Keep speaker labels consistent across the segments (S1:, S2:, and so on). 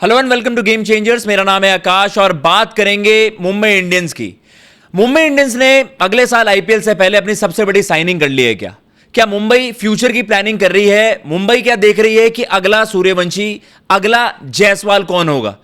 S1: Hello and welcome to Game Changers. मेरा नाम है आकाश और बात करेंगे मुंबई इंडियंस की। मुंबई इंडियंस ने अगले साल आईपीएल से पहले अपनी सबसे बड़ी साइनिंग कर ली है। क्या क्या मुंबई फ्यूचर की प्लानिंग कर रही है? मुंबई क्या देख रही है कि अगला सूर्यवंशी, अगला जायसवाल कौन होगा?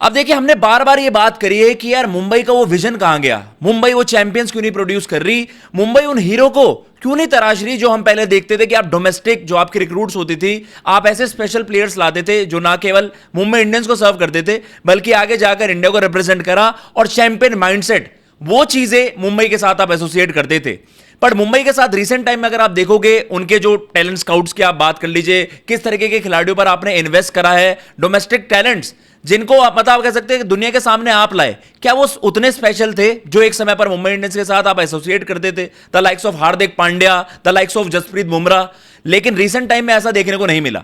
S1: अब देखिए, हमने बार बार ये बात करी है कि यार मुंबई का वो विजन कहां गया? मुंबई वो चैंपियंस क्यों नहीं प्रोड्यूस कर रही? मुंबई उन हीरो को क्यों नहीं तराश रही जो हम पहले देखते थे कि आप डोमेस्टिक जो आपकी रिक्रूट्स होती थी, आप ऐसे स्पेशल प्लेयर्स लाते थे जो ना केवल मुंबई इंडियंस को सर्व करते थे बल्कि आगे जाकर इंडिया को रिप्रेजेंट करा और चैंपियन माइंडसेट, वो चीजें मुंबई के साथ आप एसोसिएट करते थे। पर मुंबई के साथ रिसेंट टाइम में अगर आप देखोगे, उनके जो टैलेंट स्काउट्स की आप बात कर लीजिए, किस तरीके के खिलाड़ियों पर आपने इन्वेस्ट करा है, डोमेस्टिक टैलेंट्स जिनको आप मतलब कह सकते हैं कि दुनिया के सामने आप लाए, क्या वो उतने स्पेशल थे जो एक समय पर मुंबई इंडियंस के साथ आप एसोसिएट करते थे? The likes of Hardik Pandya, the likes of Jasprit Bumrah. लेकिन रिसेंट टाइम में ऐसा देखने को नहीं मिला।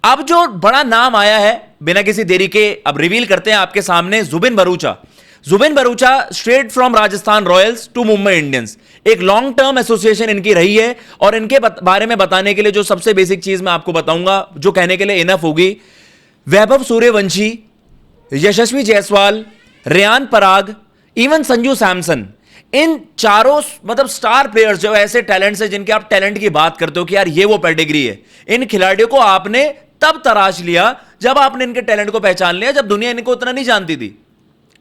S1: अब जो बड़ा नाम आया है, बिना किसी देरी के अब रिवील करते हैं आपके सामने, Zubin Bharucha. Zubin Bharucha straight from Rajasthan Royals to Mumbai Indians. एक लॉन्ग टर्म एसोसिएशन इनकी रही है और इनके बारे में बताने के लिए जो सबसे बेसिक चीज मैं आपको बताऊंगा, जो कहने के लिए इनफ होगी, वैभव सूर्यवंशी, यशस्वी जायसवाल, रेयान पराग, इवन संजू सैमसन, इन चारों मतलब स्टार प्लेयर्स जो ऐसे टैलेंट्स हैं जिनके आप टैलेंट की बात करते हो कि यार ये वो पेडिग्री है, इन खिलाड़ियों को आपने तब तराश लिया जब आपने इनके टैलेंट को पहचान लिया, जब दुनिया इनको उतना नहीं जानती थी।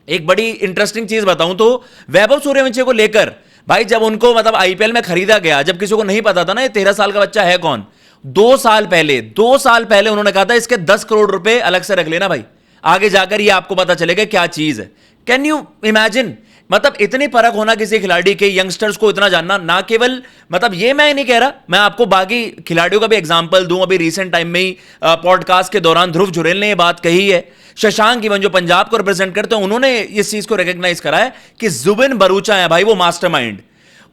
S1: एक बड़ी इंटरेस्टिंग चीज बताऊं तो वैभव सूर्यवंशी को लेकर भाई, जब उनको मतलब आईपीएल में खरीदा गया, जब किसी को नहीं पता था ना ये 13 साल का बच्चा है कौन, 2 साल पहले उन्होंने कहा था इसके 10 करोड़ रुपए अलग से रख लेना भाई, आगे जाकर ये आपको पता चलेगा क्या चीज है। Can you imagine? मतलब इतनी परख होना किसी खिलाड़ी के, यंगस्टर्स को इतना जानना। ना केवल मतलब ये मैं नहीं कह रहा, मैं आपको बाकी खिलाड़ियों का भी एग्जांपल दूं। अभी रिसेंट टाइम में ही पॉडकास्ट के दौरान ध्रुव जुरेल ने ये बात कही है। शशांक इवन जो पंजाब को रिप्रेजेंट करते हैं, उन्होंने इस चीज को रिकॉग्नाइज करा है कि जुबिन भरूचा है भाई वो मास्टरमाइंड।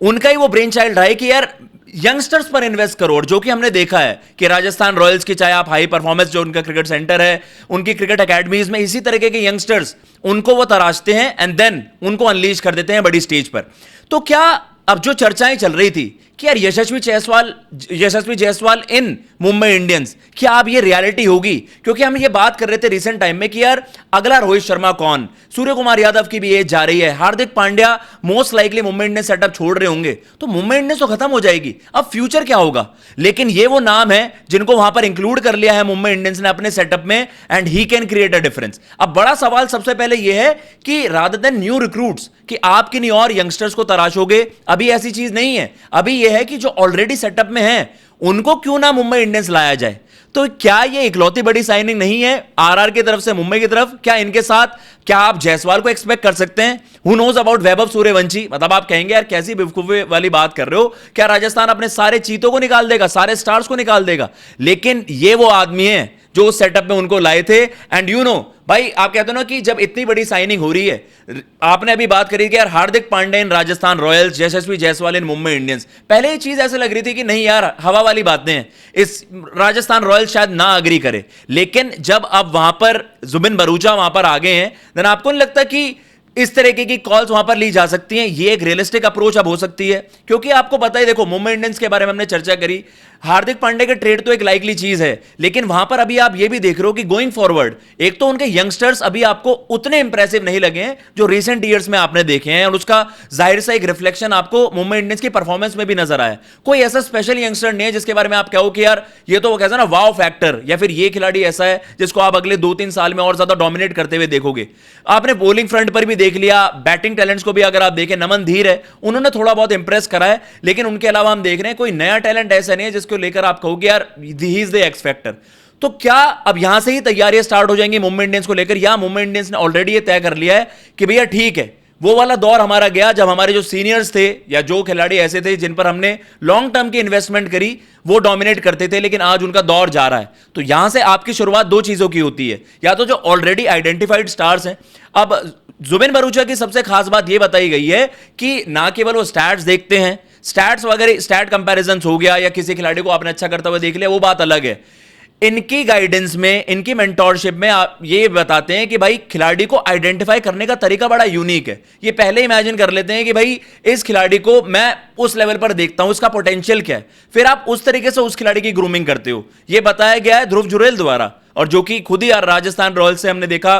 S1: उनका ही वो ब्रेन चाइल्ड रहा है कि यार यंगस्टर्स पर इन्वेस्ट करो। और जो कि हमने देखा है कि राजस्थान रॉयल्स की चाहे आप हाई परफॉर्मेंस, जो उनका क्रिकेट सेंटर है, उनकी क्रिकेट एकेडमीज में इसी तरीके के यंगस्टर्स, उनको वो तराशते हैं एंड देन उनको अनलीज कर देते हैं बड़ी स्टेज पर। तो क्या अब जो चर्चाएं चल रही थी कि यार यशस्वी जायसवाल इन मुंबई इंडियंस, क्या अब ये रियलिटी होगी? क्योंकि हम ये बात कर रहे थे रिसेंट टाइम में कि यार अगला रोहित शर्मा कौन, सूर्य कुमार यादव की भी एज जा रही है, Hardik Pandya most likely Mumbai Indians setup छोड़ रहे होंगे, तो मुंबई इंडियंस तो खत्म हो जाएगी। अब फ्यूचर क्या होगा? लेकिन ये वो नाम है जिनको वहां पर इंक्लूड कर लिया है मुंबई इंडियंस ने अपने सेटअप में, and he can create a difference. अब बड़ा सवाल सबसे पहले यह है कि रादर देन न्यू रिक्रूट्स कि आप किन्हीं और यंगस्टर्स को तराशोगे, अभी ऐसी चीज नहीं है। अभी यह है कि जो ऑलरेडी सेटअप में है उनको क्यों ना मुंबई इंडियंस लाया जाए। तो क्या ये इकलौती बड़ी साइनिंग नहीं है आरआर की तरफ से मुंबई की तरफ? क्या इनके साथ क्या आप जायसवाल को एक्सपेक्ट कर सकते हैं? Who knows about Vaibhav Suryavanshi? मतलब आप कहेंगे यार कैसी बेवकूफी वाली बात कर रहे हो, क्या राजस्थान अपने सारे चीतों को निकाल देगा, सारे स्टार्स को निकाल देगा? लेकिन ये वो आदमी है जो उस सेटअप में उनको लाए थे। एंड यू नो भाई, आप कहते हो ना कि जब इतनी बड़ी साइनिंग हो रही है, आपने अभी बात करी कि यार हार्दिक पांड्या इन राजस्थान रॉयल्स, यशस्वी जायसवाल इन मुंबई इंडियंस, पहले ये चीज ऐसे लग रही थी कि नहीं यार हवा वाली बातें हैं, इस राजस्थान रॉयल्स शायद ना अग्री करे। लेकिन जब अब वहां पर जुबिन भरूचा वहां पर आ गए हैं, देन आपको नहीं लगता कि इस तरीके की कॉल्स वहां पर ली जा सकती हैं? ये एक रियलिस्टिक अप्रोच अब हो सकती है। क्योंकि आपको पता ही, देखो मुंबई इंडियंस के बारे में हमने चर्चा करी, हार्दिक पांड्या के ट्रेड तो एक लाइकली चीज है, लेकिन वहां पर अभी आप ये भी देख रहे हो कि गोइंग फॉरवर्ड एक तो उनके यंगस्टर्स अभी आपको उतने इंप्रेसिव नहीं लगे हैं जो रिसेंट ईयर्स में आपने देखे हैं, और उसका जाहिर सा एक रिफ्लेक्शन आपको मुंबई इंडियंस की परफॉर्मेंस में भी नजर आया। कोई ऐसा स्पेशल यंगस्टर नहीं है जिसके बारे में आप कहो कि यार ये तो वो कहते हैं ना वाव फैक्टर, या फिर ये खिलाड़ी ऐसा है जिसको आप अगले 2-3 साल में और ज्यादा डोमिनेट करते हुए देखोगे। आपने बॉलिंग फ्रंट पर भी देख लिया, बैटिंग टैलेंट्स को भी अगर आप देखें, नमन धीर है, उन्होंने थोड़ा बहुत इंप्रेस करा है, लेकिन उनके अलावा हम देख रहे हैं कोई नया टैलेंट ऐसा नहीं है जिसको लेकर आप कहोगे यार he is the x factor. तो क्या अब यहां से ही तैयारियां स्टार्ट हो जाएंगी मुंबई इंडियंस को लेकर, या मुंबई इंडियंस ने ऑलरेडी ये तय कर लिया है कि भैया ठीक है, वो वाला दौर हमारा गया जब हमारे जो सीनियर्स थे या जो खिलाड़ी ऐसे थे जिन पर हमने लॉन्ग टर्म की इन्वेस्टमेंट करी, वो डोमिनेट करते थे, लेकिन आज उनका दौर जा रहा है। तो यहां से आपकी शुरुआत दो चीजों की होती है, या तो जो ऑलरेडी आइडेंटिफाइड स्टार्स हैं। अब जुबिन भरूचा की सबसे खास बात यह बताई गई है कि ना केवल वो स्टैट्स देखते हैं, स्टैट्स वगैरह स्टैट कंपैरिजन हो गया, या किसी खिलाड़ी को आपने अच्छा करता हुआ देख लिया, वो बात अलग है। इनकी गाइडेंस में, इनकी मेंटोरशिप में आप ये बताते हैं कि भाई खिलाड़ी को आइडेंटिफाई करने का तरीका बड़ा यूनिक है। ये पहले इमेजिन कर लेते हैं कि भाई इस खिलाड़ी को मैं उस लेवल पर देखता हूं, उसका पोटेंशियल क्या है, फिर आप उस तरीके से उस खिलाड़ी की ग्रूमिंग करते हो। ये बताया गया है ध्रुव जुरेल द्वारा, और जो कि खुद ही यार राजस्थान रॉयल्स से हमने देखा,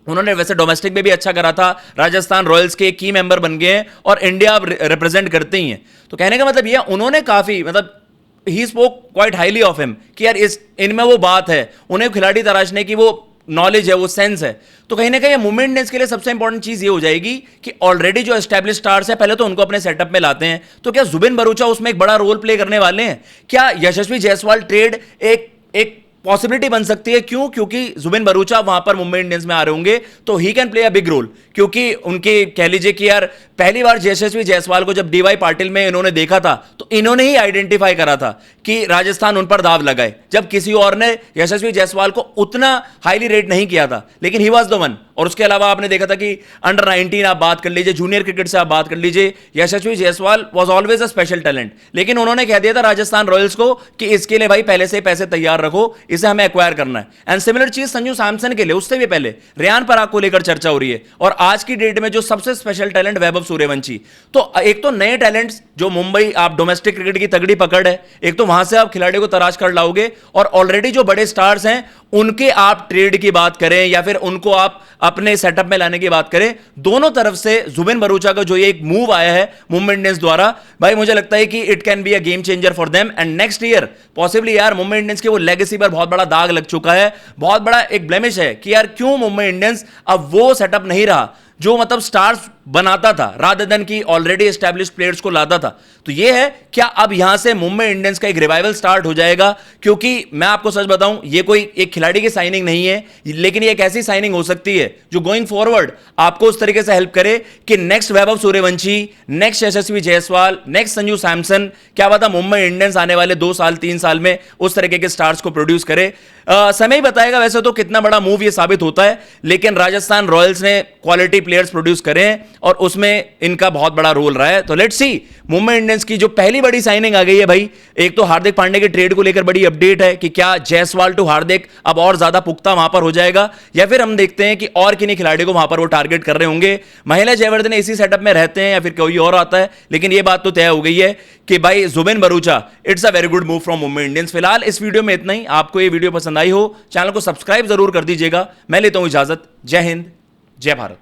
S1: उन्होंने वैसे डोमेस्टिक में भी अच्छा करा था, राजस्थान रॉयल्स के की मेंबर बन गए हैं और इंडिया रिप्रेजेंट करते ही हैं। तो कहने का मतलब ये उन्होंने काफी मतलब he spoke quite highly of him कि यार इनमें वो बात है, उन्हें खिलाड़ी तराशने की वो नॉलेज है, वो सेंस है। तो कहीं ना कहीं मुंबई इंडियंस के लिए सबसे इंपॉर्टेंट चीज ये हो जाएगी कि ऑलरेडी जो एस्टैब्लिश स्टार्स है पहले तो उनको अपने सेटअप में लाते हैं। तो क्या जुबिन भरूचा उसमें एक बड़ा रोल प्ले करने वाले हैं? क्या यशस्वी जायसवाल ट्रेड एक पॉसिबिलिटी बन सकती है? क्यों? क्योंकि जुबिन भरूचा वहां पर मुंबई इंडियंस में आ रहे होंगे, तो he can play a big role. क्योंकि उनके कह लीजिए कि यार पहली बार यशस्वी जायसवाल को जब डीवाई पाटिल में इन्होंने देखा था तो इन्होंने ही आइडेंटिफाई करा था कि राजस्थान उन पर दाव लगाए, जब किसी और ने यशस्वी जायसवाल को उतना हाईली रेट नहीं किया था, लेकिन ही वाज द वन। और उसके अलावा आपने देखा था कि अंडर 19 आप बात कर लीजिए, जूनियर क्रिकेट से आप बात कर लीजिए, Yashasvi Jaiswal was always a special talent. लेकिन उन्होंने कह दिया था राजस्थान रॉयल्स को कि इसके लिए भाई पहले से पैसे तैयार रखो, इसे हमें एक्वायर करना है। एंड सिमिलर चीज संजू सैमसन के लिए, उससे भी पहले रेयान पराग को लेकर चर्चा हो रही है। और आज की डेट में जो सबसे स्पेशल टैलेंट वैभव सूर्यवंशी। तो एक तो नए टैलेंट्स जो मुंबई, आप डोमेस्टिक क्रिकेट की तगड़ी पकड़ है, एक तो वहां से आप खिलाड़ी को तराश कर लाओगे, और ऑलरेडी जो बड़े स्टार्स हैं उनके आप ट्रेड की बात करें या फिर उनको आप अपने सेटअप में लाने की बात करें, दोनों तरफ से जुबिन भरूचा का जो ये एक मूव आया है मुंबई इंडियंस द्वारा, भाई मुझे लगता है कि it can be a game changer for them. And next year possibly यार मुंबई इंडियंस के वो लेगेसी पर बहुत बड़ा दाग लग चुका है, बहुत बड़ा एक ब्लेमिश है कि यार क्यों मुंबई इंडियंस अब वो सेटअप नहीं रहा जो मतलब स्टार्स बनाता था, रादर देन की ऑलरेडी एस्टैब्लिश्ड प्लेयर्स को लाता था। तो ये है, क्या अब यहां से मुंबई इंडियंस का एक रिवाइवल स्टार्ट हो जाएगा? क्योंकि मैं आपको सच बताऊं, ये कोई एक खिलाड़ी की साइनिंग नहीं है, लेकिन ये एक ऐसी साइनिंग हो सकती है जो गोइंग फॉरवर्ड आपको उस तरीके से हेल्प करे कि नेक्स्ट वैभव सूर्यवंशी, नेक्स्ट यशस्वी जायसवाल, नेक्स्ट संजू सैमसन, क्या पता मुंबई इंडियंस आने वाले 2 साल 3 साल में उस तरीके के स्टार्स को प्रोड्यूस करे। समय ही बताएगा वैसे तो कितना बड़ा मूव ये साबित होता है, लेकिन राजस्थान रॉयल्स ने क्वालिटी प्लेयर्स प्रोड्यूस करे हैं और उसमें इनका बहुत बड़ा रोल रहा है। तो लेट्स सी मुंबई इंडियंस की जो पहली बड़ी साइनिंग आ गई है भाई, एक तो हार्दिक पांड्या के ट्रेड को लेकर बड़ी अपडेट है कि क्या जायसवाल टू हार्दिक अब और ज्यादा पुख्ता वहां पर हो जाएगा, या फिर हम देखते हैं कि और किन्हीं खिलाड़ी को वहां पर वो टारगेट कर रहे होंगे। महिला जयवर्धने इसी सेटअप में रहते हैं या फिर कोई और आता है, लेकिन ये बात तो तय हो गई है कि भाई Zubin Bharucha, it's a very good move from Mumbai Indians. फिलहाल इस वीडियो में इतना ही। आपको ये वीडियो पसंद आई हो, चैनल को सब्सक्राइब जरूर कर दीजिएगा। मैं लेता हूं इजाजत। जय हिंद, जय भारत।